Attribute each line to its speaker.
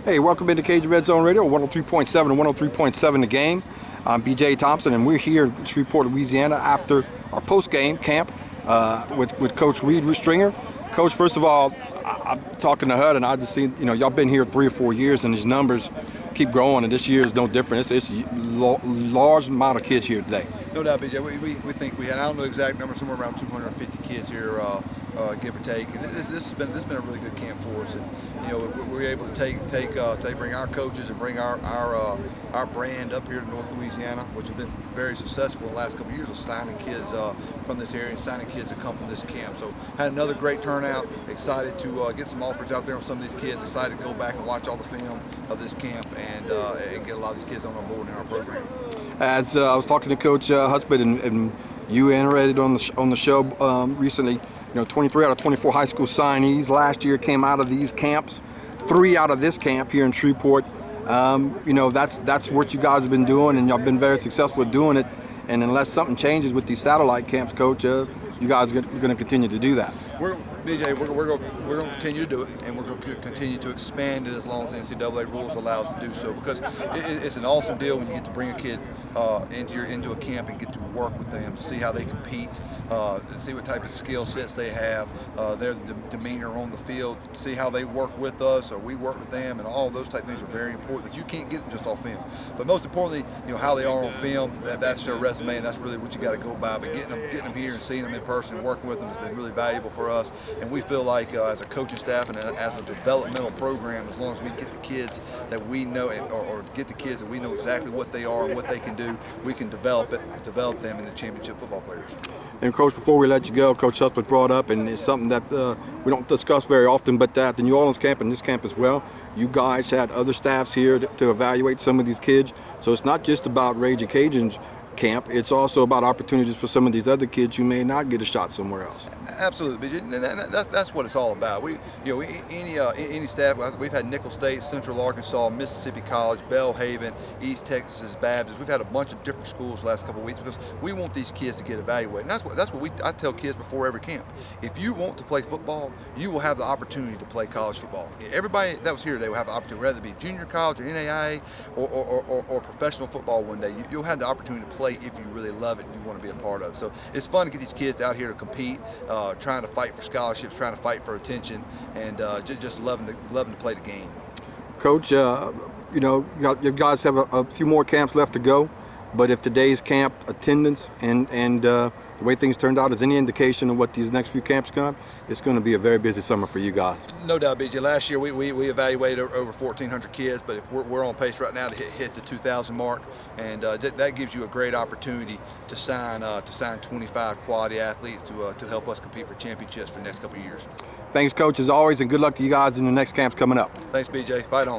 Speaker 1: Hey, welcome into Cajun Red Zone Radio, 103.7 and 103.7 The Game. I'm BJ Thompson, and we're here in Shreveport, Louisiana, after our post-game camp with Coach Reed Stringer. Coach, first of all, I'm talking to HUD, and I just seen, y'all been here 3 or 4 years, and these numbers keep growing, and this year is no different. It's a large amount of kids here today.
Speaker 2: No doubt, BJ. We think we had, I don't know the exact number, somewhere around 250 kids here, give or take. And this has been a really good camp for us. And we're able to bring our coaches and bring our brand up here to North Louisiana, which has been very successful in the last couple of years of signing kids from this area and signing kids that come from this camp. So had another great turnout. Excited to get some offers out there on some of these kids. Excited to go back and watch all the film of this camp and get a lot of these kids on board in our program.
Speaker 1: As I was talking to Coach Husband, and you iterated on the show recently, 23 out of 24 high school signees last year came out of these camps. 3 out of this camp here in Shreveport. That's what you guys have been doing, and y'all been very successful at doing it. And unless something changes with these satellite camps, Coach, you guys are going to continue to do that.
Speaker 2: We're going to continue to do it, and we're going to continue to expand it as long as the NCAA rules allow us to do so. Because it's an awesome deal when you get to bring a kid into a camp and get to work with them, to see how they compete, see what type of skill sets they have, their demeanor on the field, see how they work with us or we work with them, and all those type of things are very important. That you can't get it just off film. But most importantly, how they are on film, that's their resume, and that's really what you got to go by. But getting them here and seeing them in person and working with them has been really valuable for us. And we feel like as a coaching staff and as a developmental program, as long as we get the kids that we know, or get the kids that we know exactly what they are and what they can do, we can develop them into championship football players.
Speaker 1: And Coach, before we let you go, Coach Husband brought up, and it's something that we don't discuss very often, but at the New Orleans camp and this camp as well, you guys had other staffs here to evaluate some of these kids. So it's not just about Raging Cajuns camp, it's also about opportunities for some of these other kids who may not get a shot somewhere else.
Speaker 2: Absolutely, that's what it's all about. Any staff, we've had Nicholls State, Central Arkansas, Mississippi College, Belhaven, East Texas Baptist. We've had a bunch of different schools the last couple of weeks because we want these kids to get evaluated. And that's what I tell kids before every camp. If you want to play football, you will have the opportunity to play college football. Everybody that was here today will have the opportunity, whether it be junior college or NAIA or professional football one day. You'll have the opportunity to play if you really love it and you want to be a part of it. So it's fun to get these kids out here to compete, trying to fight for scholarships, trying to fight for attention, and just loving to play the game.
Speaker 1: Coach, you guys have a few more camps left to go, but if today's camp attendance and the way things turned out is any indication of what these next few camps come, it's going to be a very busy summer for you guys.
Speaker 2: No doubt, BJ. Last year we evaluated over 1,400 kids, but if we're on pace right now to hit the 2,000 mark, and that gives you a great opportunity to sign 25 quality athletes to help us compete for championships for the next couple of years.
Speaker 1: Thanks, Coach, as always, and good luck to you guys in the next camps coming up.
Speaker 2: Thanks, BJ. Fight on.